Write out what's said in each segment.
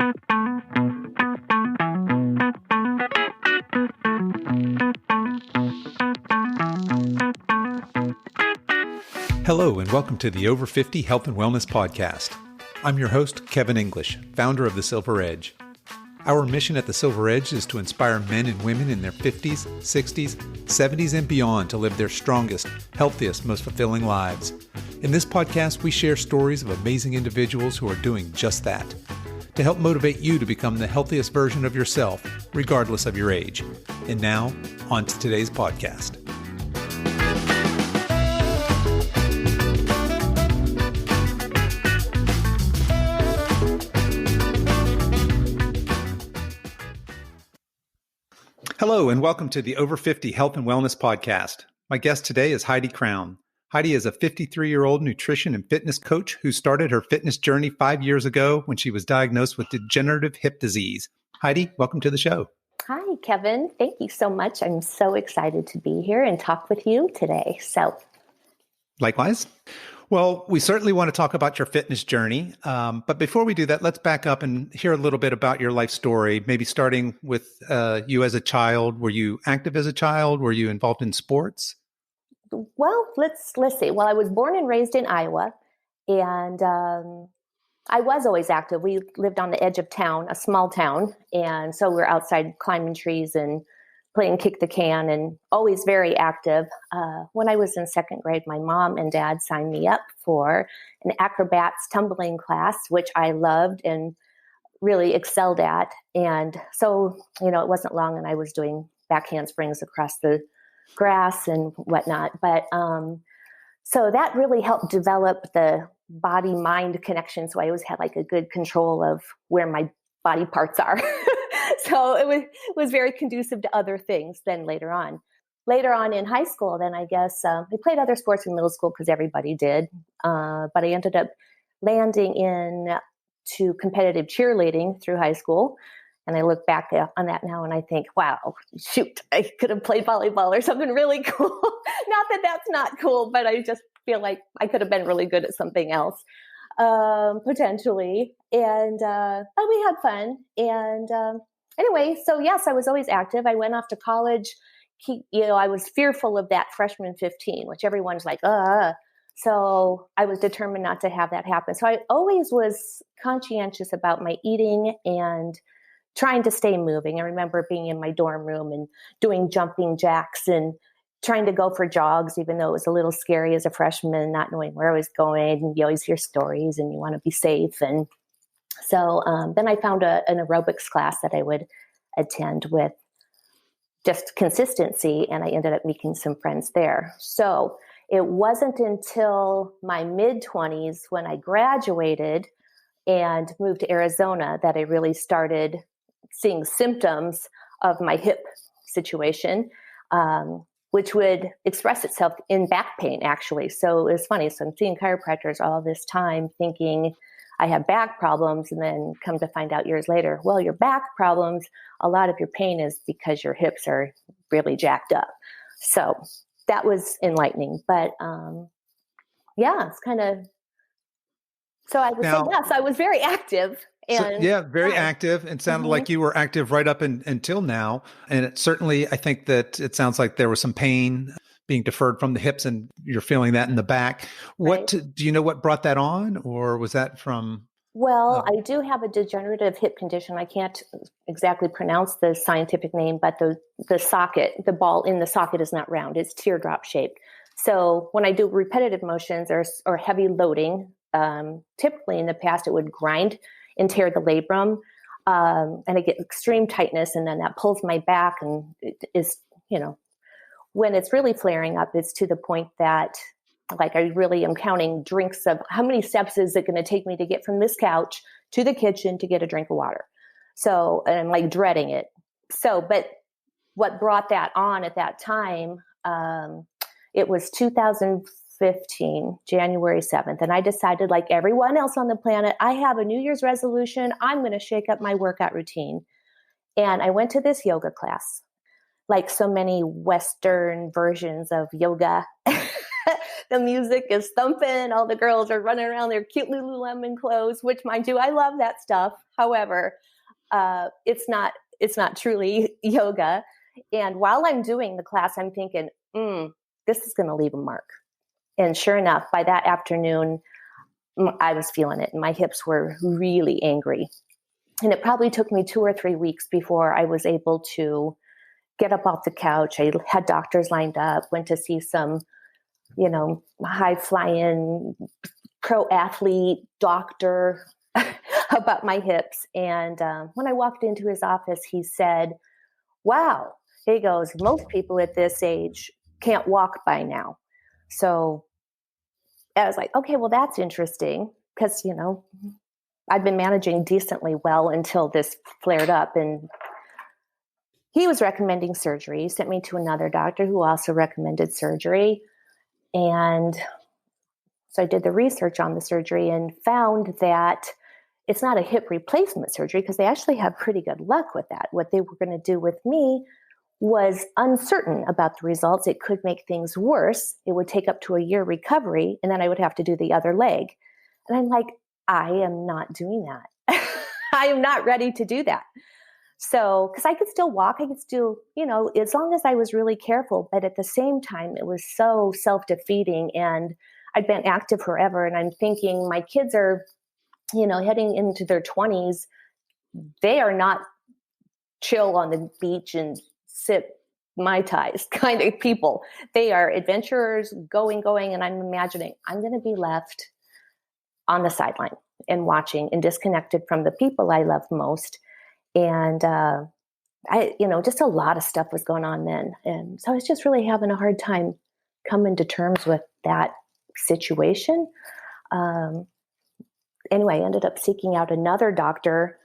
Hello, and welcome to the Over 50 Health and Wellness Podcast. I'm your host, Kevin English, founder of The Silver Edge. Our mission at The Silver Edge is to inspire men and women in their 50s, 60s, 70s, and beyond to live their strongest, healthiest, most fulfilling lives. In this podcast, we share stories of amazing individuals who are doing just that, to help motivate you to become the healthiest version of yourself, regardless of your age. And now, on to today's podcast. Hello, and welcome to the Over 50 Health and Wellness Podcast. My guest today is Heidi Crown. Heidi is a 53-year-old nutrition and fitness coach who started her fitness journey 5 years ago when she was diagnosed with degenerative hip disease. Heidi, welcome to the show. Hi, Kevin. Thank you so much. I'm so excited to be here and talk with you today. Likewise. Well, we certainly want to talk about your fitness journey. But before we do that, let's back up and hear a little bit about your life story, maybe starting with you as a child. Were you active as a child? Were you involved in sports? Well, let's see. Well, I was born and raised in Iowa, and I was always active. We lived on the edge of town, a small town, and so we're outside climbing trees and playing kick the can, and always very active. When I was in second grade, my mom and dad signed me up for an acrobats tumbling class, which I loved and really excelled at. And so, it wasn't long and I was doing back handsprings across the grass and whatnot. But so that really helped develop the body-mind connection. So I always had like a good control of where my body parts are. So it was very conducive to other things then later on. Later on in high school, then I guess we played other sports in middle school because everybody did. But I ended up landing into competitive cheerleading through high school. And I look back on that now and I think, wow, shoot, I could have played volleyball or something really cool. Not that that's not cool, but I just feel like I could have been really good at something else, potentially. And but we had fun. And anyway, so yes, I was always active. I went off to college. I was fearful of that freshman 15, which everyone's like, So I was determined not to have that happen. So I always was conscientious about my eating and trying to stay moving. I remember being in my dorm room and doing jumping jacks and trying to go for jogs, even though it was a little scary as a freshman, not knowing where I was going. And you always hear stories and you want to be safe. And so then I found an aerobics class that I would attend with just consistency, and I ended up making some friends there. So it wasn't until my mid-20s when I graduated and moved to Arizona that I really started seeing symptoms of my hip situation, which would express itself in back pain, actually. So it was funny. So I'm seeing chiropractors all this time thinking I have back problems, and then come to find out years later, well, your back problems, a lot of your pain is because your hips are really jacked up. So that was enlightening. But it's kind of, so I would say, yes, I was very active. And very active. It sounded like you were active right up until now. And it certainly, I think that it sounds like there was some pain being deferred from the hips, and you're feeling that in the back. Do you know what brought that on, or was that from? Well, I do have a degenerative hip condition. I can't exactly pronounce the scientific name, but the socket, the ball in the socket is not round. It's teardrop shaped. So when I do repetitive motions or heavy loading, typically in the past it would grind and tear the labrum, and I get extreme tightness, and then that pulls my back, and it is, when it's really flaring up, it's to the point that, like, I really am counting drinks of how many steps is it going to take me to get from this couch to the kitchen to get a drink of water. So, and I'm like dreading it. So, but what brought that on at that time, it was 2015, January 7th. And I decided, like everyone else on the planet, I have a New Year's resolution. I'm going to shake up my workout routine. And I went to this yoga class, like so many Western versions of yoga The music is thumping. All the girls are running around their cute Lululemon clothes, which, mind you, I love that stuff. However, it's not truly yoga. And while I'm doing the class, I'm thinking, this is going to leave a mark. And sure enough, by that afternoon, I was feeling it. And my hips were really angry. And it probably took me 2 or 3 weeks before I was able to get up off the couch. I had doctors lined up, went to see some, high flying pro athlete doctor about my hips. And when I walked into his office, he said, wow, he goes, most people at this age can't walk by now. So I was like, okay, well, that's interesting because, I've been managing decently well until this flared up. And he was recommending surgery. He sent me to another doctor who also recommended surgery. And so I did the research on the surgery and found that it's not a hip replacement surgery because they actually have pretty good luck with that. What they were going to do with me was uncertain about the results. It could make things worse. It would take up to a year recovery, and then I would have to do the other leg. And I'm like, I am not doing that. I am not ready to do that. So, because I could still walk, I could still, as long as I was really careful. But at the same time, it was so self-defeating, and I'd been active forever. And I'm thinking my kids are, heading into their 20s. They are not chill on the beach and sip Mai Tais kind of people. They are adventurers, going. And I'm imagining I'm going to be left on the sideline and watching and disconnected from the people I love most. And, just a lot of stuff was going on then. And so I was just really having a hard time coming to terms with that situation. Anyway, I ended up seeking out another doctor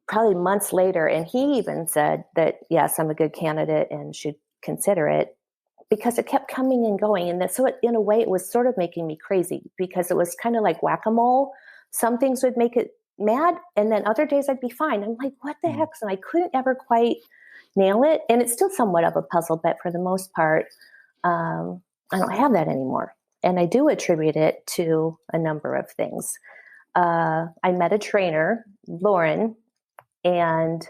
probably months later. And he even said that, yes, I'm a good candidate and should consider it, because it kept coming and going. And so in a way, it was sort of making me crazy because it was kind of like whack-a-mole. Some things would make it mad, and then other days I'd be fine. I'm like, what the heck? And I couldn't ever quite nail it. And it's still somewhat of a puzzle, but for the most part, I don't have that anymore. And I do attribute it to a number of things. I met a trainer, Lauren, and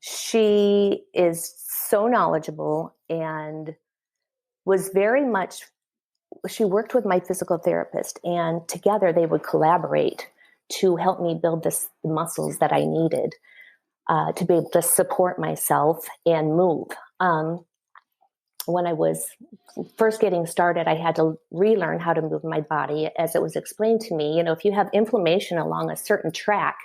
she is so knowledgeable and was very much, she worked with my physical therapist, and together they would collaborate to help me build the muscles that I needed to be able to support myself and move. When I was first getting started, I had to relearn how to move my body. As it was explained to me, if you have inflammation along a certain track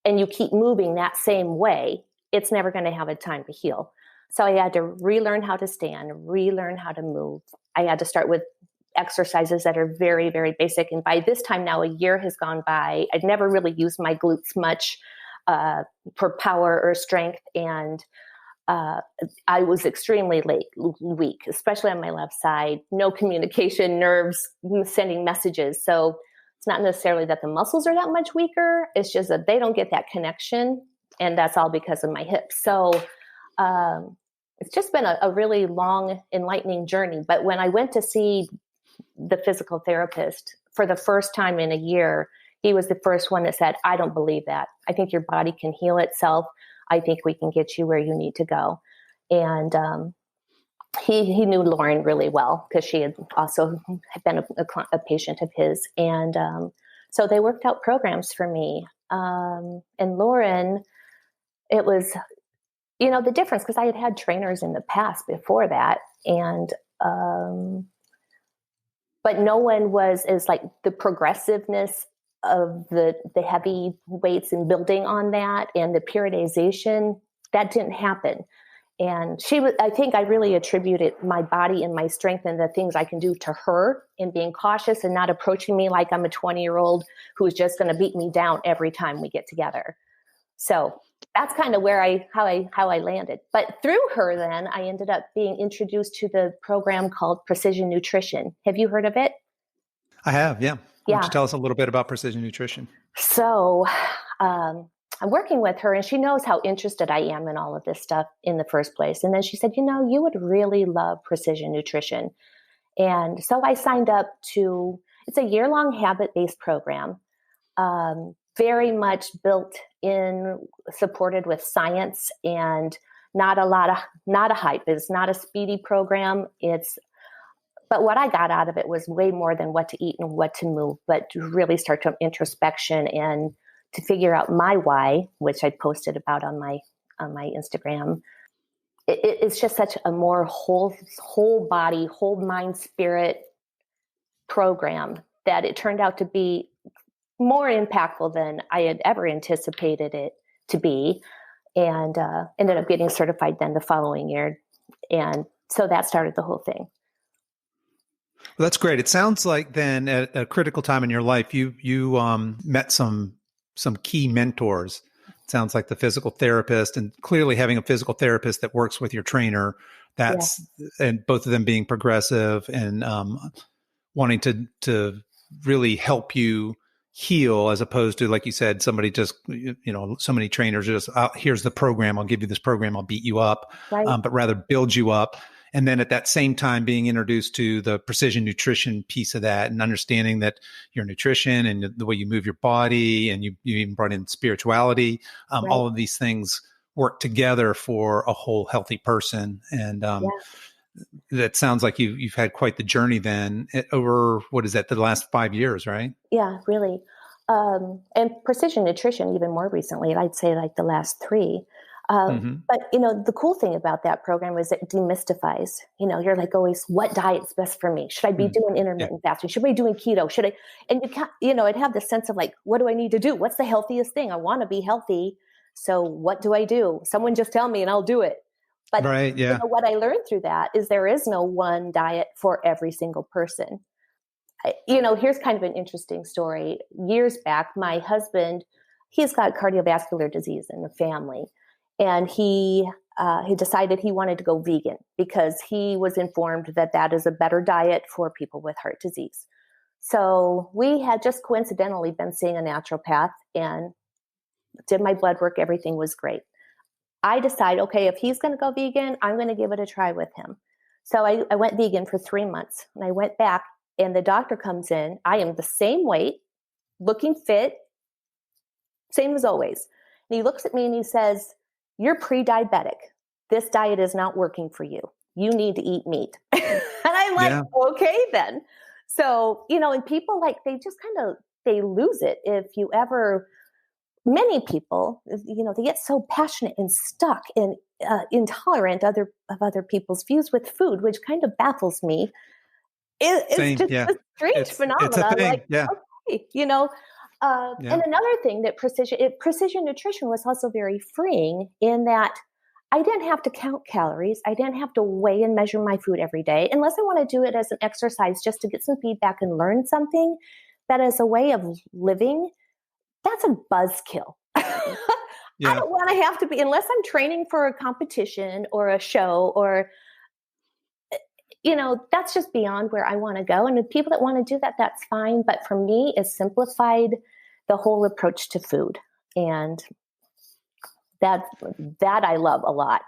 and you keep moving that same way, it's never going to have a time to heal. So I had to relearn how to stand, relearn how to move. I had to start with exercises that are very, very basic. And by this time now, a year has gone by. I'd never really used my glutes much for power or strength. And I was extremely weak, especially on my left side. No communication, nerves sending messages. So it's not necessarily that the muscles are that much weaker. It's just that they don't get that connection. And that's all because of my hips. So it's just been a really long, enlightening journey. But when I went to see the physical therapist for the first time in a year, he was the first one that said, I don't believe that. I think your body can heal itself. I think we can get you where you need to go. And he knew Lauren really well because she had also been a patient of his. And so they worked out programs for me. And Lauren, it was, the difference, because I had had trainers in the past before that. And but no one was as like the progressiveness of the heavy weights and building on that and the periodization, that didn't happen. And I think I really attributed my body and my strength and the things I can do to her, and being cautious and not approaching me like I'm a 20-year-old who is just going to beat me down every time we get together. So that's kind of how I landed. But through her, then I ended up being introduced to the program called Precision Nutrition. Have you heard of it? I have, yeah. Why Yeah. don't you tell us a little bit about Precision Nutrition? So I'm working with her, and she knows how interested I am in all of this stuff in the first place. And then she said, you would really love Precision Nutrition. And so I signed up it's a year-long habit-based program, very much built in, supported with science, and not a hype. It's not a speedy program. But what I got out of it was way more than what to eat and what to move, but to really start to introspection and to figure out my why, which I posted about on my Instagram. It's just such a more whole body, whole mind, spirit program that it turned out to be more impactful than I had ever anticipated it to be, and ended up getting certified then the following year. And so that started the whole thing. Well, that's great. It sounds like then at a critical time in your life, you met some key mentors. It sounds like the physical therapist, and clearly having a physical therapist that works with your trainer. And both of them being progressive and wanting to really help you heal, as opposed to, like you said, somebody just, so many trainers are just, here's the program, I'll give you this program, I'll beat you up, Right. But rather build you up. And then at that same time, being introduced to the precision nutrition piece of that, and understanding that your nutrition and the way you move your body, and you even brought in spirituality, Right. all of these things work together for a whole healthy person. And that sounds like you've had quite the journey then over, what is that, the last 5 years, right? Yeah, really. And precision nutrition, even more recently, I'd say like the last 3. But, the cool thing about that program is it demystifies, you're like always, what diet's best for me? Should I be doing intermittent fasting? Should I be doing keto? And you can't, I'd have the sense of like, what do I need to do? What's the healthiest thing? I want to be healthy. So what do I do? Someone just tell me and I'll do it. But right, yeah. What I learned through that is there is no one diet for every single person. Here's kind of an interesting story. Years back, my husband, he's got cardiovascular disease in the family. And he decided he wanted to go vegan because he was informed that that is a better diet for people with heart disease. So we had just coincidentally been seeing a naturopath and did my blood work. Everything was great. I decided, okay, if he's going to go vegan, I'm going to give it a try with him. So I went vegan for 3 months, and I went back, and the doctor comes in. I am the same weight, looking fit, same as always. And he looks at me and he says, "You're pre-diabetic. This diet is not working for you. You need to eat meat." And I'm like, okay, then. So, and people they lose it. If you ever, many people, they get so passionate and stuck and intolerant of other people's views with food, which kind of baffles me. It's just a strange phenomenon. It's a thing. Okay, And another thing that precision nutrition was also very freeing in that I didn't have to count calories. I didn't have to weigh and measure my food every day, unless I want to do it as an exercise just to get some feedback and learn something. That as a way of living, that's a buzzkill. I don't want to have to be, unless I'm training for a competition or a show or, that's just beyond where I want to go. And the people that want to do that, that's fine. But for me, it's simplified the whole approach to food. And that I love a lot.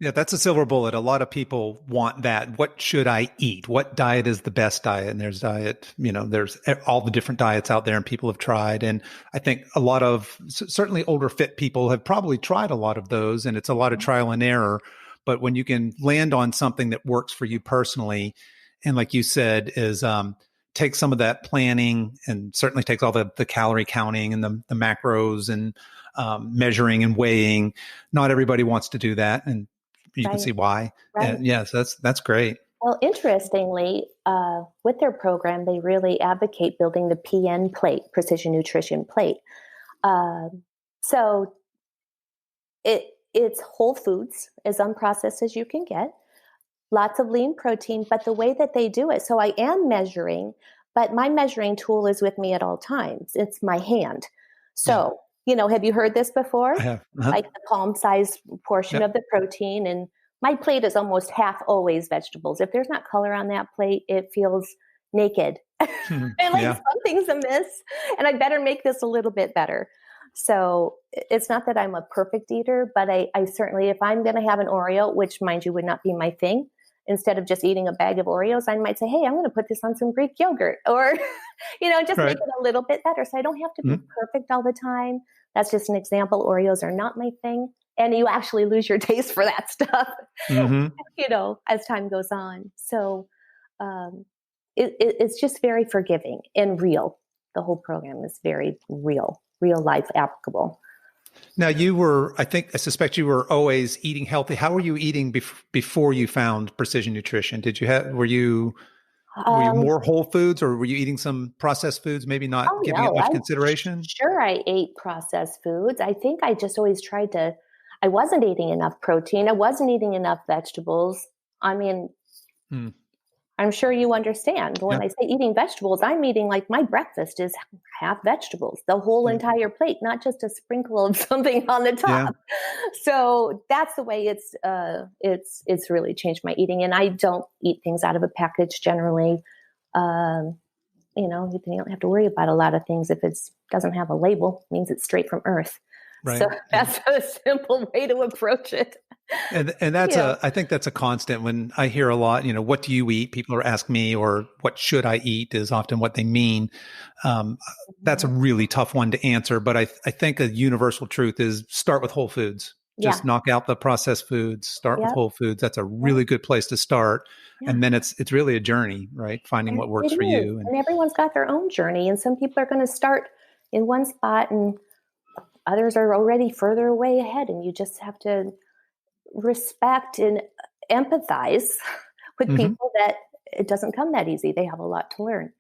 Yeah, that's a silver bullet. A lot of people want that. What should I eat? What diet is the best diet? And there's there's all the different diets out there and people have tried. And I think a lot of, certainly older fit people have probably tried a lot of those, and it's a lot of trial and error. But when you can land on something that works for you personally, and like you said, is take some of that planning, and certainly takes all the calorie counting and the macros and measuring and weighing. Not everybody wants to do that, and you can see why. Right. And yes, that's great. Well, interestingly, with their program, they really advocate building the PN plate, precision nutrition plate. So it's whole foods, as unprocessed as you can get, lots of lean protein, but the way that they do it, so I am measuring, but my measuring tool is with me at all times. It's my hand. So, have you heard this before? I have. Like the palm size portion of the protein. And my plate is almost half always vegetables. If there's not color on that plate, it feels naked. And something's amiss, and I better make this a little bit better. So it's not that I'm a perfect eater, but I certainly, if I'm going to have an Oreo, which mind you would not be my thing, instead of just eating a bag of Oreos, I might say, hey, I'm going to put this on some Greek yogurt, or, just Right. make it a little bit better. So I don't have to be perfect all the time. That's just an example. Oreos are not my thing. And you actually lose your taste for that stuff, as time goes on. So it's just very forgiving and real. The whole program is very real life applicable. Now I suspect you were always eating healthy. How were you eating before you found precision nutrition? Were you more whole foods, or were you eating some processed foods, maybe not giving it much consideration? Sure, I ate processed foods. I think I just always I wasn't eating enough protein. I wasn't eating enough vegetables. I mean, I'm sure you understand. When I say eating vegetables, I'm eating like my breakfast is half vegetables, the whole entire plate, not just a sprinkle of something on the top. Yeah. So that's the way it's really changed my eating. And I don't eat things out of a package generally. You don't have to worry about a lot of things. If it doesn't have a label, it means it's straight from Earth. Right. So that's a simple way to approach it. And that's I think that's a constant when I hear a lot, what do you eat? People are asking me, or what should I eat is often what they mean. That's a really tough one to answer, but I think a universal truth is start with whole foods. Just knock out the processed foods, start with whole foods. That's a really good place to start. Yeah. And then it's really a journey, right? Finding what works for you. And everyone's got their own journey. And some people are going to start in one spot and others are already further away ahead. And you just have to respect and empathize with people that it doesn't come that easy. They have a lot to learn.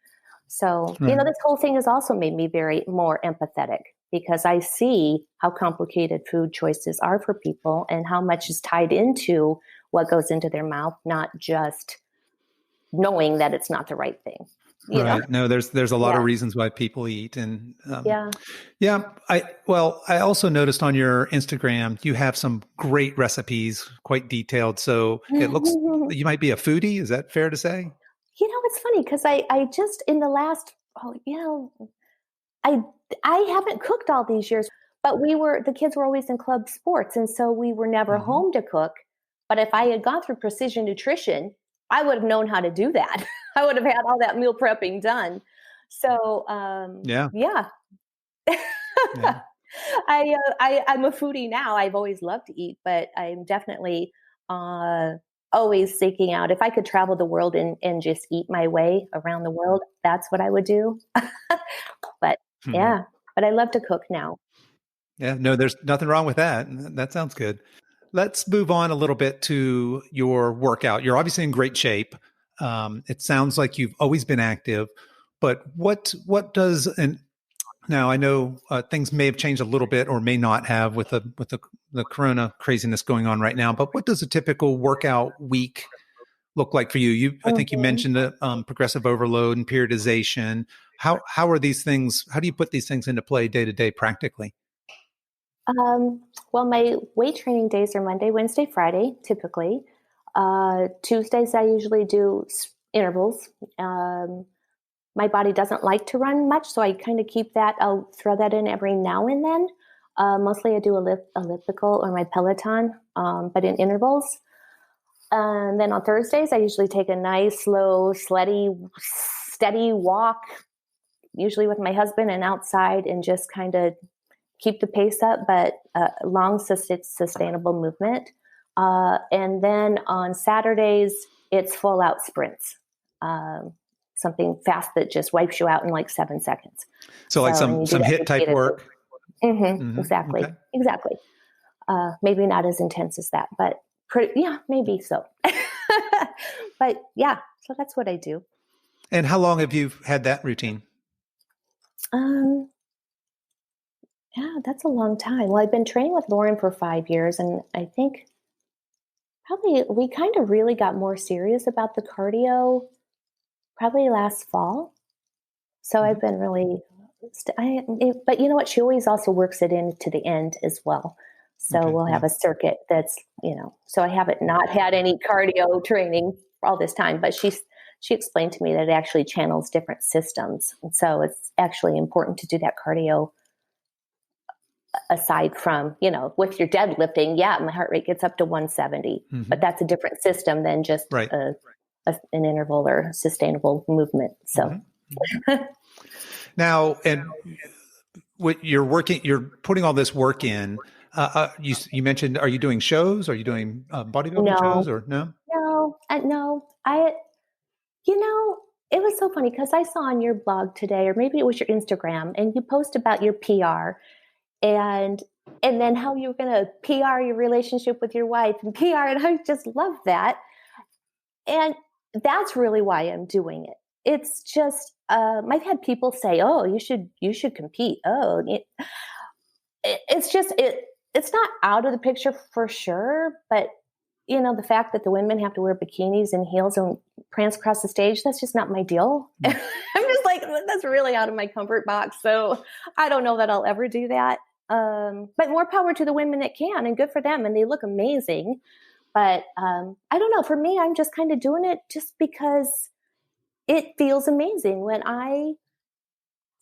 So, this whole thing has also made me very more empathetic, because I see how complicated food choices are for people and how much is tied into what goes into their mouth, not just knowing that it's not the right thing. You know? No, there's a lot of reasons why people eat. And I also noticed on your Instagram, you have some great recipes, quite detailed. So it looks, you might be a foodie. Is that fair to say? It's funny because I just in the last, I haven't cooked all these years, but the kids were always in club sports. And so we were never home to cook. But if I had gone through precision nutrition, I would have known how to do that. I would have had all that meal prepping done. So, I'm a foodie now. I've always loved to eat, but I'm definitely always seeking out. If I could travel the world and just eat my way around the world, that's what I would do. But but I love to cook now. Yeah, no, there's nothing wrong with that. That sounds good. Let's move on a little bit to your workout. You're obviously in great shape. It sounds like you've always been active, but what does, and now I know things may have changed a little bit or may not have with the corona craziness going on right now, but what does a typical workout week look like for you? I think you mentioned progressive overload and periodization. How are these things, how do you put these things into play day to day practically? Well, my weight training days are Monday, Wednesday, Friday, typically. Tuesdays, I usually do intervals. My body doesn't like to run much, so I kind of keep that. I'll throw that in every now and then. Mostly I do elliptical or my Peloton, but in intervals. And then on Thursdays, I usually take a nice, slow, steady walk, usually with my husband and outside, and just kind of keep the pace up, but long, sustainable movement. And then on Saturdays, it's full out sprints. Something fast that just wipes you out in like 7 seconds. So like some HIIT type work. Exactly. Okay. Exactly. Maybe not as intense as that, but maybe so. But so that's what I do. And how long have you had that routine? That's a long time. Well, I've been training with Lauren for 5 years, and I think probably we kind of really got more serious about the cardio probably last fall. So I've been really, but you know what? She always also works it into the end as well. So we'll have a circuit that's, so I haven't not had any cardio training for all this time, but she explained to me that it actually channels different systems. And so it's actually important to do that cardio aside from, with your deadlifting, my heart rate gets up to 170, but that's a different system than just Right. an interval or sustainable movement. So now, and what you're putting all this work in. You mentioned, are you doing shows? Are you doing bodybuilding shows or no? No. It was so funny because I saw on your blog today, or maybe it was your Instagram, and you post about your PR and then how you were going to PR your relationship with your wife and PR. And I just love that. And that's really why I'm doing it. It's just, I've had people say, "Oh, you should compete." Oh, it's not out of the picture for sure, but the fact that the women have to wear bikinis and heels and prance across the stage, that's just not my deal. I'm just like, that's really out of my comfort box. So I don't know that I'll ever do that. But more power to the women that can, and good for them. And they look amazing. But I don't know. For me, I'm just kind of doing it just because it feels amazing when I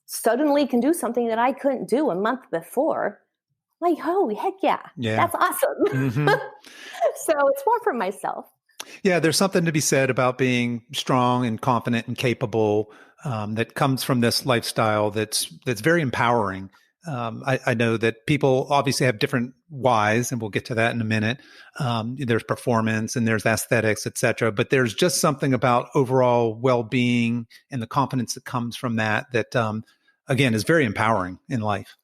suddenly can do something that I couldn't do a month before. Like, holy heck yeah. That's awesome. Mm-hmm. So it's more for myself. Yeah, there's something to be said about being strong and confident and capable that comes from this lifestyle that's very empowering. I know that people obviously have different whys, and we'll get to that in a minute. There's performance and there's aesthetics, et cetera. But there's just something about overall well-being and the confidence that comes from that again, is very empowering in life.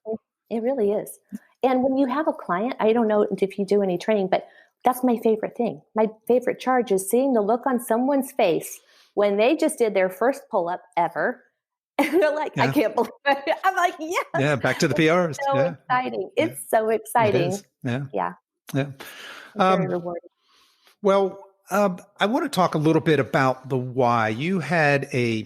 It really is. And when you have a client, I don't know if you do any training, but that's my favorite thing. My favorite charge is seeing the look on someone's face when they just did their first pull-up ever. And they're like, I can't believe it. I'm like, yes. Yeah, back to the PRs. It's so exciting. It's so exciting. It is. Yeah. Very rewarding. Well, I want to talk a little bit about the why. You had a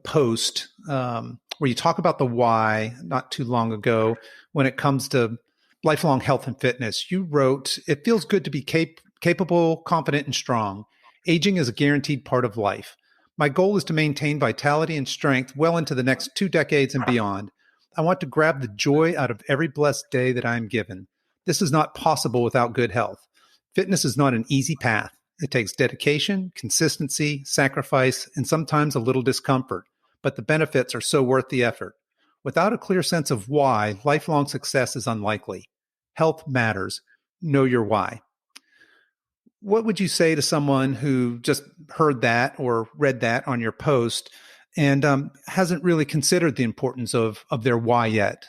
post where you talk about the why not too long ago when it comes to lifelong health and fitness. You wrote, "It feels good to be capable, confident, and strong. Aging is a guaranteed part of life. My goal is to maintain vitality and strength well into the next 2 decades and beyond. I want to grab the joy out of every blessed day that I am given. This is not possible without good health. Fitness is not an easy path. It takes dedication, consistency, sacrifice, and sometimes a little discomfort, but the benefits are so worth the effort. Without a clear sense of why, lifelong success is unlikely. Health matters. Know your why." What would you say to someone who just heard that or read that on your post and hasn't really considered the importance of their why yet?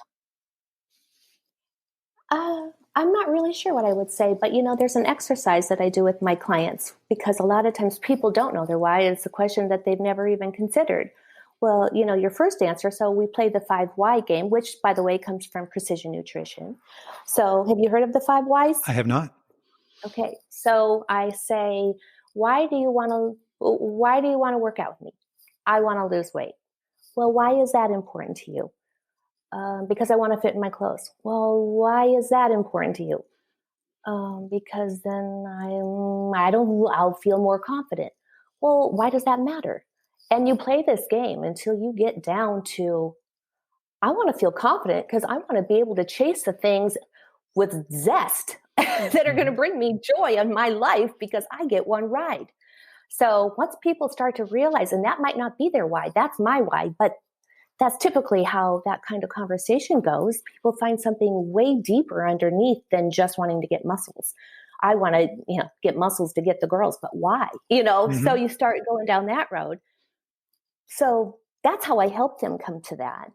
I'm not really sure what I would say, but there's an exercise that I do with my clients because a lot of times people don't know their why. It's a question that they've never even considered. Well, your first answer. So we play the 5 why game, which by the way comes from precision nutrition. So have you heard of the 5 whys? I have not. Okay. So I say, why do you want to work out with me? I want to lose weight. Well, why is that important to you? Because I want to fit in my clothes. Well, why is that important to you? Because then I'll feel more confident. Well, why does that matter? And you play this game until you get down to, I want to feel confident because I want to be able to chase the things with zest that are going to bring me joy in my life because I get one ride. So once people start to realize, and that might not be their why, that's my why, but that's typically how that kind of conversation goes. People find something way deeper underneath than just wanting to get muscles. I want to, get muscles to get the girls, but why? So you start going down that road. So that's how I helped them come to that.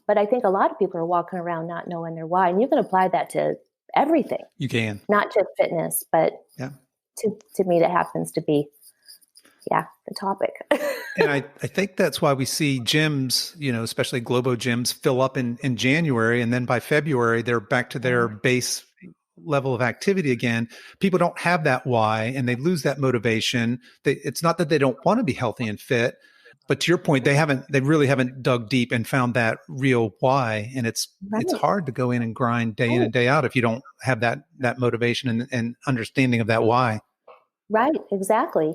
But I think a lot of people are walking around not knowing their why, and you can apply that to everything. You can. Not just fitness, but to me, that happens to be, the topic. And I think that's why we see gyms, especially Globo gyms, fill up in January. And then by February, they're back to their base level of activity again. People don't have that why, and they lose that motivation. It's not that they don't want to be healthy and fit, but to your point, they really haven't dug deep and found that real why. And it's hard to go in and grind day in and day out if you don't have that motivation and understanding of that why. Right, exactly.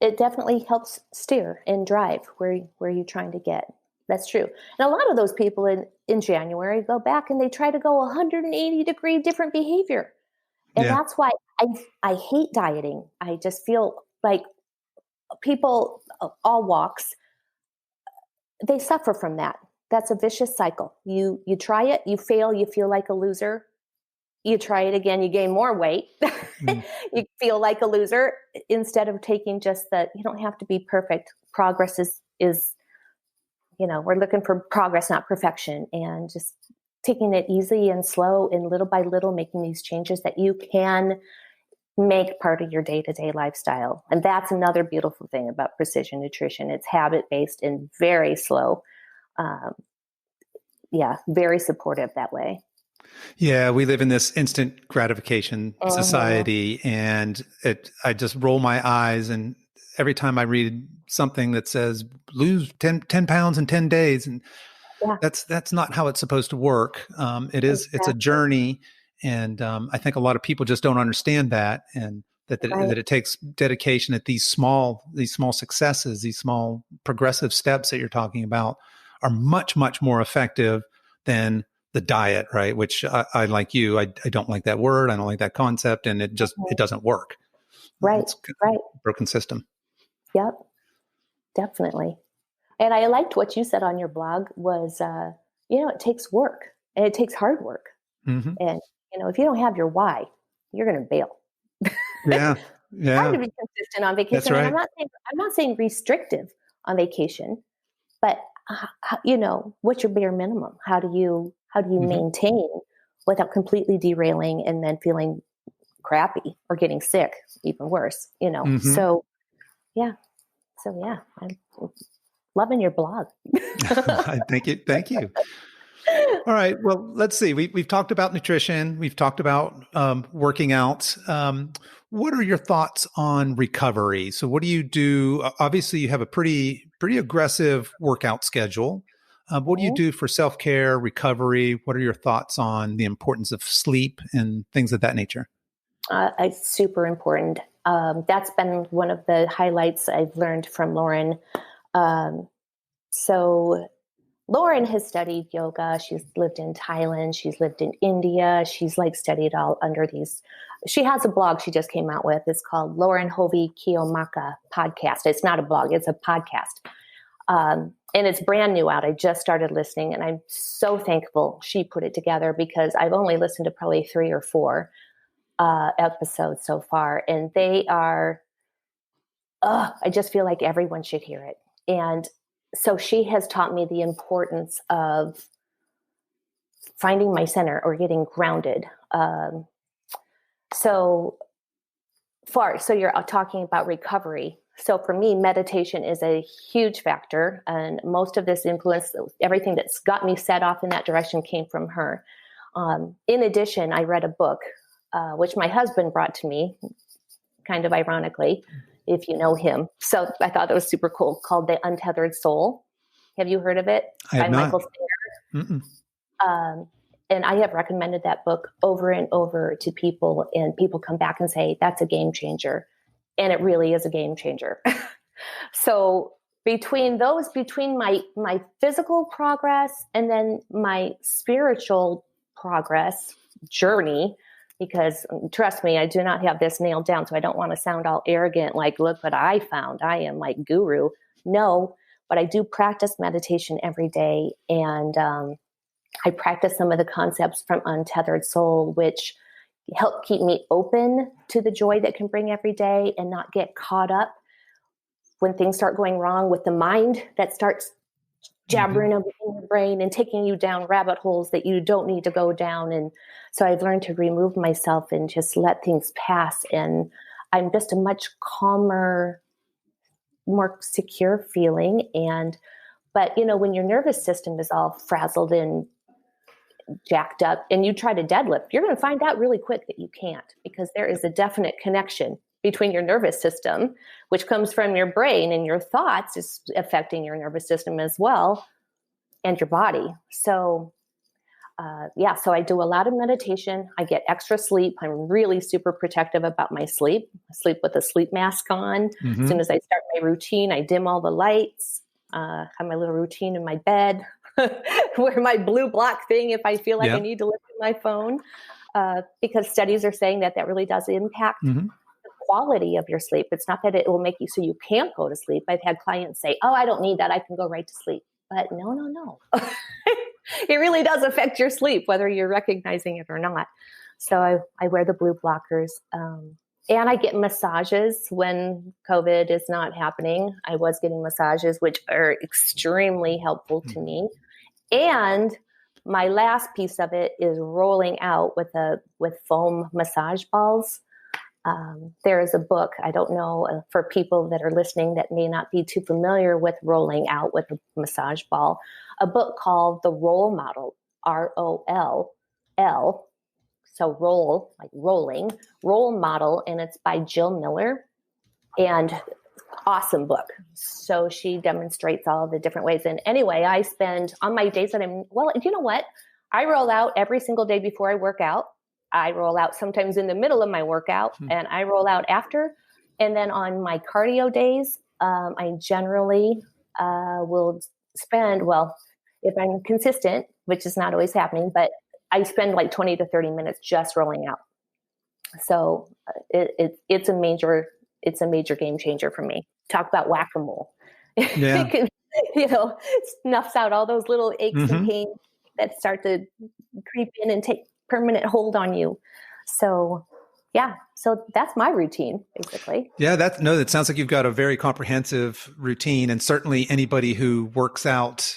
It definitely helps steer and drive where you're trying to get. That's true. And a lot of those people in January go back and they try to go 180-degree different behavior. And that's why I hate dieting. I just feel like people, all walks, they suffer from that. That's a vicious cycle. You try it, you fail, you feel like a loser. You try it again, you gain more weight. You feel like a loser instead of taking just you don't have to be perfect. Progress is we're looking for progress, not perfection, and just taking it easy and slow and little by little making these changes that you can make part of your day-to-day lifestyle. And that's another beautiful thing about precision nutrition. It's habit-based and very slow. Very supportive that way. Yeah, we live in this instant gratification society, and I just roll my eyes, and every time I read something that says lose 10 pounds in 10 days, and that's not how it's supposed to work. It's a journey, and I think a lot of people just don't understand that, and that it takes dedication. That these small successes, these small progressive steps that you're talking about, are much, much more effective than the diet, right? Which I like you, I don't like that word. I don't like that concept, and it doesn't work. Right. It's a broken system. Yep, definitely. And I liked what you said on your blog was, it takes work, and it takes hard work. Mm-hmm. And, if you don't have your why, you're going to bail. Yeah. Yeah. Hard to be consistent on vacation. That's right. And I'm not saying restrictive on vacation, but what's your bare minimum? How do you maintain without completely derailing and then feeling crappy or getting sick, even worse, So I'm loving your blog. Thank you. All right. Well, let's see. We've talked about nutrition. We've talked about working out. What are your thoughts on recovery? So what do you do? Obviously, you have a pretty aggressive workout schedule. What do you do for self-care, recovery? What are your thoughts on the importance of sleep and things of that nature? It's super important. That's been one of the highlights I've learned from Lauren. So Lauren has studied yoga. She's lived in Thailand. She's lived in India. She's studied all under these. She has a blog she just came out with. It's called Lauren Hovey Kiyomaka Podcast. It's not a blog. It's a podcast. And it's brand new out. I just started listening, and I'm so thankful she put it together because I've only listened to probably 3 or 4 episodes so far. And they are, I just feel like everyone should hear it. And so she has taught me the importance of finding my center or getting grounded. So you're talking about recovery. So for me, meditation is a huge factor, and most of this influence, everything that's got me set off in that direction came from her. In addition, I read a book, which my husband brought to me, kind of ironically, if you know him. So I thought it was super cool, called The Untethered Soul. Have you heard of it? I have not. Michael Singer. And I have recommended that book over and over to people, and people come back and say, that's a game changer. And it really is a game changer. So between my physical progress and then my spiritual progress journey, because trust me, I do not have this nailed down. So I don't want to sound all arrogant, like, look what I found. I am like guru. No, but I do practice meditation every day. And I practice some of the concepts from Untethered Soul, which help keep me open to the joy that can bring every day and not get caught up when things start going wrong with the mind that starts jabbering up in your brain and taking you down rabbit holes that you don't need to go down. And so I've learned to remove myself and just let things pass. And I'm just a much calmer, more secure feeling. But when your nervous system is all frazzled and jacked up and you try to deadlift, you're going to find out really quick that you can't, because there is a definite connection between your nervous system, which comes from your brain, and your thoughts is affecting your nervous system as well, and your body. So, so I do a lot of meditation. I get extra sleep. I'm really super protective about my sleep. I sleep with a sleep mask on. As soon as I start my routine, I dim all the lights. Have my little routine in my bed, wear my blue block thing if I feel like I need to look at my phone, because studies are saying that really does impact the quality of your sleep. It's not that it will make you so you can't go to sleep. I've had clients say, "Oh, I don't need that. I can go right to sleep." But no. It really does affect your sleep, whether you're recognizing it or not. So I wear the blue blockers. And I get massages when COVID is not happening. I was getting massages, which are extremely helpful to me. And my last piece of it is rolling out with foam massage balls. There is a book, I don't know, for people that are listening that may not be too familiar with rolling out with a massage ball, a book called The Roll Model, ROLL. So roll, like rolling, Roll Model, and it's by Jill Miller. And awesome book. So she demonstrates all the different ways. And anyway, I spend on my days that you know what? I roll out every single day before I work out. I roll out sometimes in the middle of my workout, and I roll out after. And then on my cardio days, I generally will spend, if I'm consistent, which is not always happening, but I spend like 20 to 30 minutes just rolling out. So it's a major game changer for me. Talk about whack-a-mole. Yeah. It snuffs out all those little aches and pains that start to creep in and take permanent hold on you. So that's my routine, basically. Yeah, that sounds like you've got a very comprehensive routine, and certainly anybody who works out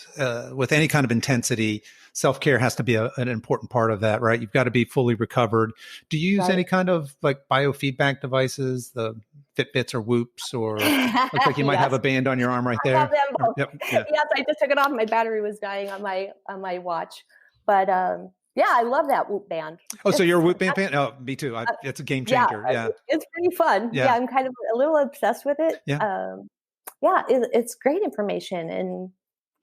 with any kind of intensity, self-care has to be an important part of that, right? You've got to be fully recovered. Do you use any kind of like biofeedback devices, the Fitbits or Whoops, or looks like you might have a band on your arm right there? I have them both. Yep. Yeah. Yes, I just took it off. My battery was dying on my watch, but yeah, I love that Whoop band. Oh, so you're a Whoop band fan? Oh, me too. It's a game changer. Yeah. It's pretty fun. Yeah, I'm kind of a little obsessed with it. Yeah. It's great information, and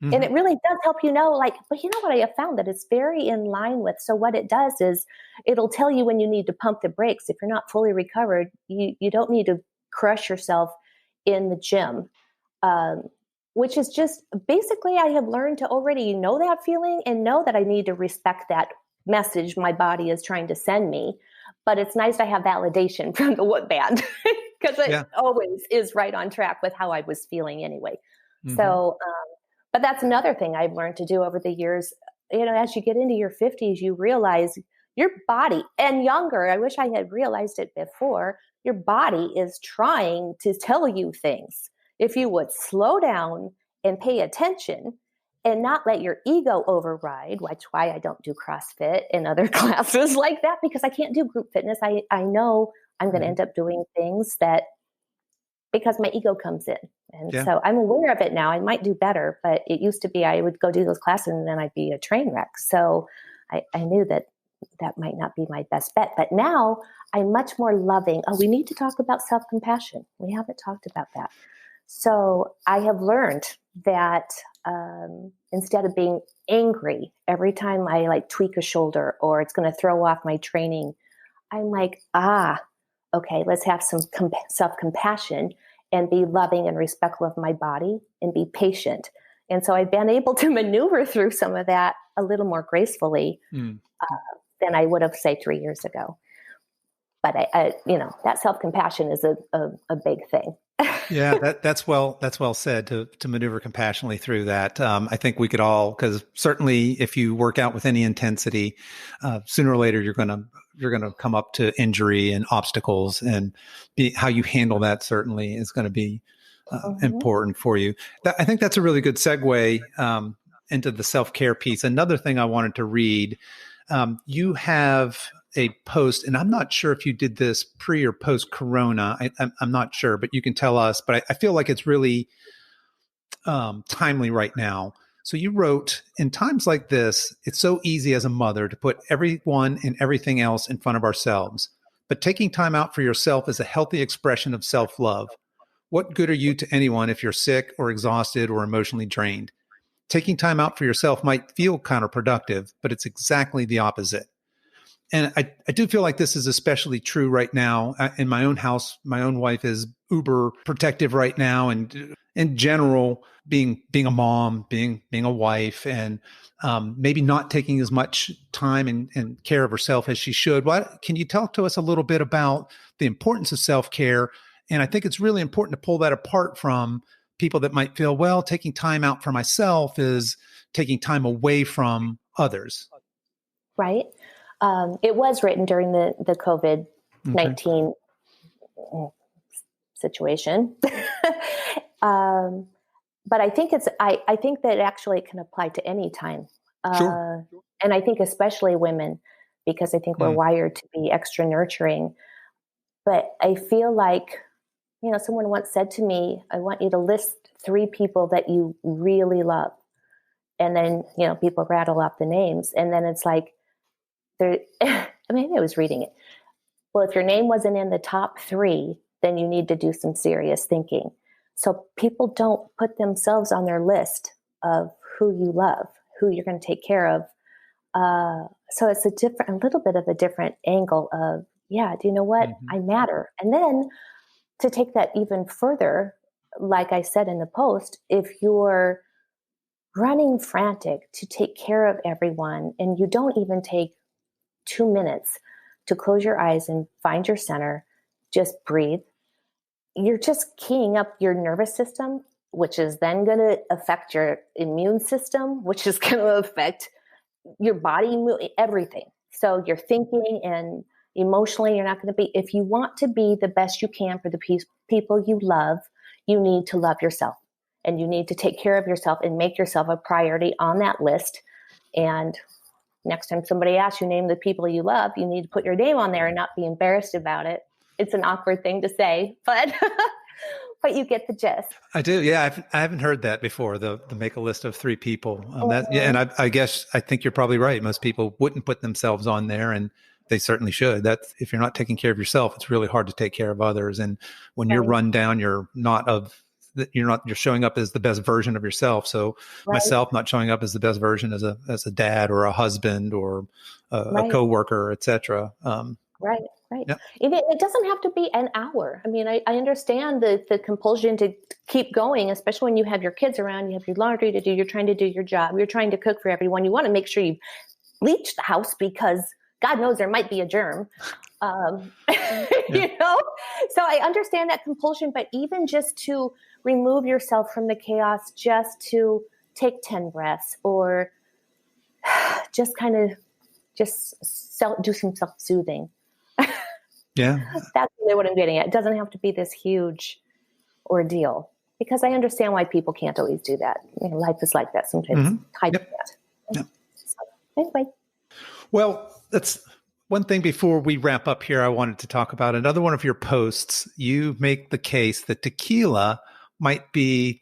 it really does help but you know what I have found that it's very in line with. So what it does is it'll tell you when you need to pump the brakes. If you're not fully recovered, you don't need to crush yourself in the gym. Which is just basically, I have learned to already know that feeling and know that I need to respect that message my body is trying to send me. But it's nice to have validation from the Whoop band because it always is right on track with how I was feeling anyway. So, but that's another thing I've learned to do over the years. As you get into your 50s, you realize your body, and younger, I wish I had realized it before, your body is trying to tell you things. If you would slow down and pay attention and not let your ego override, which is why I don't do CrossFit and other classes like that, because I can't do group fitness. I know I'm going to end up doing things because my ego comes in. And so I'm aware of it now. I might do better, but it used to be I would go do those classes and then I'd be a train wreck. So I knew that might not be my best bet. But now I'm much more loving. Oh, we need to talk about self-compassion. We haven't talked about that. So I have learned that instead of being angry every time I tweak a shoulder or it's going to throw off my training, I'm like, okay, let's have some self-compassion and be loving and respectful of my body and be patient. And so I've been able to maneuver through some of that a little more gracefully than I would have, say, 3 years ago. But that self-compassion is a big thing. Yeah, that's well said to maneuver compassionately through that. I think we could all, because certainly if you work out with any intensity, sooner or later you're gonna come up to injury and obstacles, and how you handle that certainly is going to be important for you. I think that's a really good segue into the self-care piece. Another thing I wanted to read, you have a post, and I'm not sure if you did this pre or post Corona. I'm not sure, but you can tell us. But I feel like it's really timely right now. So you wrote, in times like this, it's so easy as a mother to put everyone and everything else in front of ourselves. But taking time out for yourself is a healthy expression of self-love. What good are you to anyone if you're sick or exhausted or emotionally drained? Taking time out for yourself might feel counterproductive, but it's exactly the opposite. And I do feel like this is especially true right now. In my own house, my own wife is uber protective right now. And in general, being a mom, being a wife, and maybe not taking as much time and care of herself as she should. Can you talk to us a little bit about the importance of self-care? And I think it's really important to pull that apart from people that might feel, well, taking time out for myself is taking time away from others. Right. It was written during the COVID-19 situation. But I think I think that actually it can apply to any time. Sure. And I think especially women, because I think we're wired to be extra nurturing. But I feel like, someone once said to me, I want you to list 3 people that you really love. And then, people rattle off the names. And then it's like, I was reading it. Well, if your name wasn't in the top 3, then you need to do some serious thinking. So people don't put themselves on their list of who you love, who you're going to take care of. So it's a little bit of a different angle of, do you know what? I matter. And then to take that even further, like I said in the post, if you're running frantic to take care of everyone and you don't even take 2 minutes to close your eyes and find your center, just breathe, you're just keying up your nervous system, which is then going to affect your immune system, which is going to affect your body, everything. So you're thinking and emotionally, you're not going to be, if you want to be the best you can for the people you love, you need to love yourself and you need to take care of yourself and make yourself a priority on that list. And next time somebody asks you name the people you love, you need to put your name on there and not be embarrassed about it. It's an awkward thing to say, but but you get the gist. I do. Yeah. I haven't heard that before, the make a list of 3 people. And I guess, I think you're probably right. Most people wouldn't put themselves on there, and they certainly should. That's, if you're not taking care of yourself, it's really hard to take care of others. And when you're run down, you're showing up as the best version of yourself. So myself not showing up as the best version as a dad or a husband or a coworker, et cetera. Right. Yeah. It doesn't have to be an hour. I mean, I understand the compulsion to keep going, especially when you have your kids around, you have your laundry to do, you're trying to do your job, you're trying to cook for everyone. You want to make sure you bleach the house because God knows there might be a germ. So I understand that compulsion, but even just to remove yourself from the chaos, just to take 10 breaths or just kind of do some self-soothing. Yeah. That's really what I'm getting at. It doesn't have to be this huge ordeal, because I understand why people can't always do that. Life is like that sometimes. So, anyway. Well, that's one thing before we wrap up here. I wanted to talk about another one of your posts. You make the case that tequila might be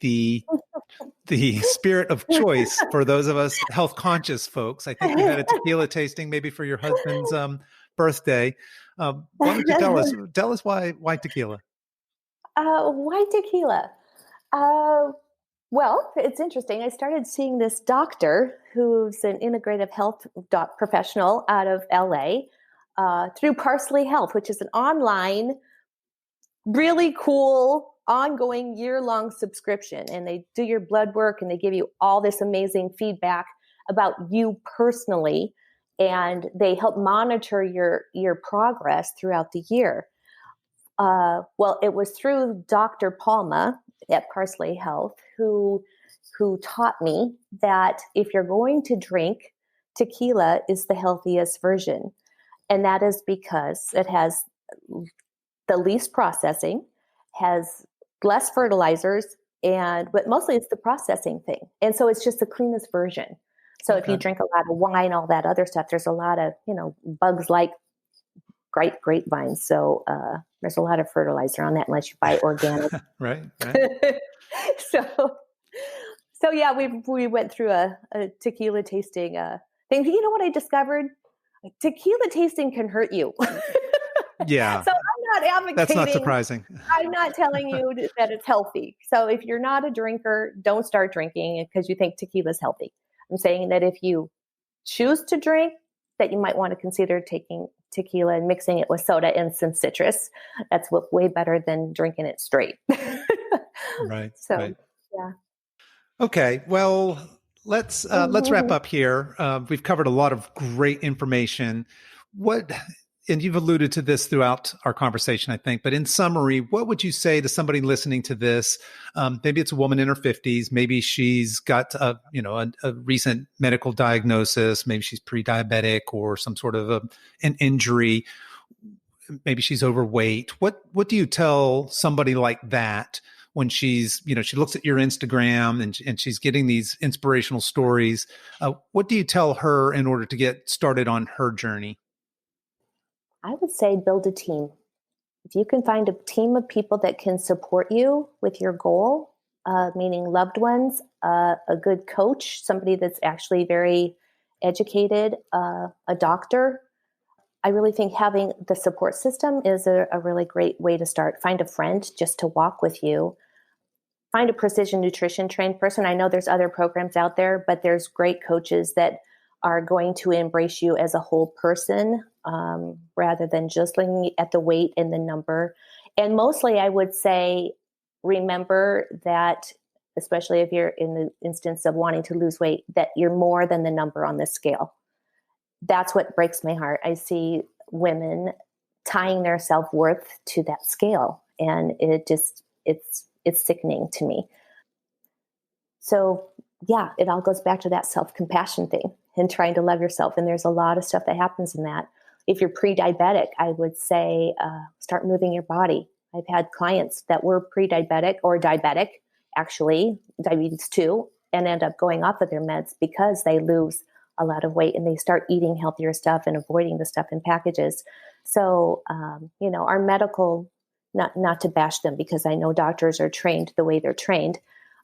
the spirit of choice for those of us health conscious folks. I think you had a tequila tasting maybe for your husband's birthday. Why don't you tell us why tequila? Why tequila? Well, it's interesting. I started seeing this doctor who's an integrative health professional out of LA through Parsley Health, which is an online, really cool, ongoing year-long subscription. And they do your blood work and they give you all this amazing feedback about you personally. And they help monitor your progress throughout the year. Well, it was through Dr. Palma at Parsley Health who taught me that if you're going to drink, tequila is the healthiest version. And that is because it has the least processing, has less fertilizers, but mostly it's the processing thing. And so it's just the cleanest version. So if you drink a lot of wine, all that other stuff, there's a lot of, bugs like grapevines. So there's a lot of fertilizer on that unless you buy organic. Right. So yeah, we went through a tequila tasting thing. You know what I discovered? Tequila tasting can hurt you. Yeah. So I'm not advocating. That's not surprising. I'm not telling you that it's healthy. So if you're not a drinker, don't start drinking because you think tequila is healthy. I'm saying that if you choose to drink, that you might want to consider taking tequila and mixing it with soda and some citrus. That's way better than drinking it straight. Right. So, right. Yeah. Okay. Well, let's wrap up here. We've covered a lot of great information. What, and you've alluded to this throughout our conversation, I think, but in summary, what would you say to somebody listening to this? Maybe it's a woman in her 50s. Maybe she's got a recent medical diagnosis. Maybe she's pre-diabetic or some sort of an injury. Maybe she's overweight. What do you tell somebody like that when she's, she looks at your Instagram and she's getting these inspirational stories? What do you tell her in order to get started on her journey? I would say build a team. If you can find a team of people that can support you with your goal, meaning loved ones, a good coach, somebody that's actually very educated, a doctor, I really think having the support system is a really great way to start. Find a friend just to walk with you. Find a precision nutrition trained person. I know there's other programs out there, but there's great coaches that are going to embrace you as a whole person, rather than just looking at the weight and the number. And mostly I would say, remember that, especially if you're in the instance of wanting to lose weight, that you're more than the number on the scale. That's what breaks my heart. I see women tying their self-worth to that scale, and it's sickening to me. So yeah, it all goes back to that self-compassion thing and trying to love yourself. And there's a lot of stuff that happens in that. If you're pre-diabetic, I would say start moving your body. I've had clients that were pre-diabetic or diabetic, actually, diabetes 2, and end up going off of their meds because they lose a lot of weight and they start eating healthier stuff and avoiding the stuff in packages. So, our medical, not to bash them because I know doctors are trained the way they're trained,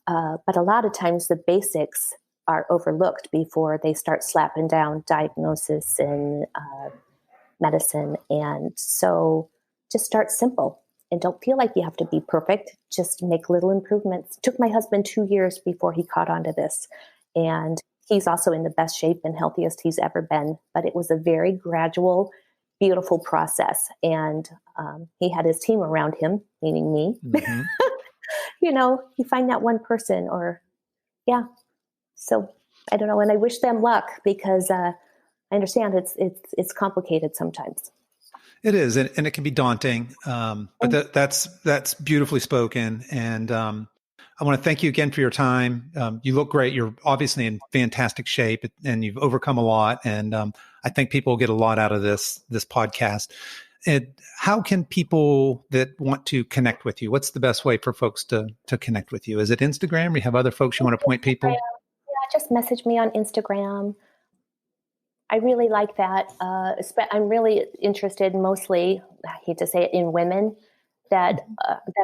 but a lot of times the basics are overlooked before they start slapping down diagnosis and medicine. And so just start simple and don't feel like you have to be perfect. Just make little improvements. It took my husband 2 years before he caught on to this. And he's also in the best shape and healthiest he's ever been. But it was a very gradual, beautiful process. And he had his team around him, meaning me. Mm-hmm. You find that one person So I don't know. And I wish them luck because I understand it's complicated sometimes. It is. And it can be daunting. But that's beautifully spoken. And I want to thank you again for your time. You look great. You're obviously in fantastic shape and you've overcome a lot. And I think people will get a lot out of this podcast. And how can people that want to connect with you, what's the best way for folks to connect with you? Is it Instagram? Or you have other folks you want to point people? Yeah, just message me on Instagram. I really like that. I'm really interested mostly, I hate to say it, in women that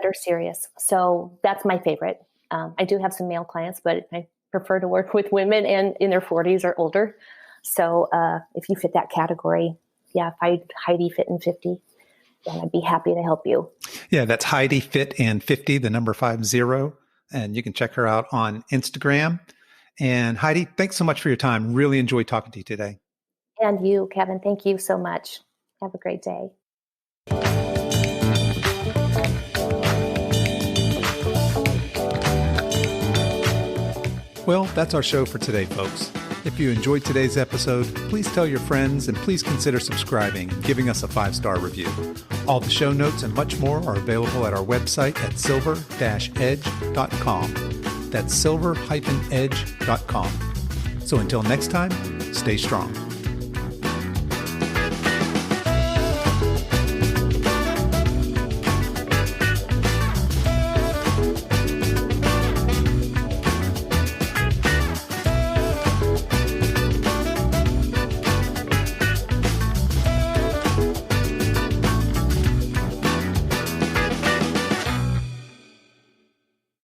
are serious. So that's my favorite. I do have some male clients, but I prefer to work with women and in their 40s or older. So if you fit that category, Heidi Fit and 50, then I'd be happy to help you. Yeah, that's Heidi Fit and 50, the number 50. And you can check her out on Instagram. And Heidi, thanks so much for your time. Really enjoyed talking to you today. And you, Kevin, thank you so much. Have a great day. Well, that's our show for today, folks. If you enjoyed today's episode, please tell your friends and please consider subscribing and giving us a 5-star review. All the show notes and much more are available at our website at silver-edge.com. That's silver-edge.com. So until next time, stay strong.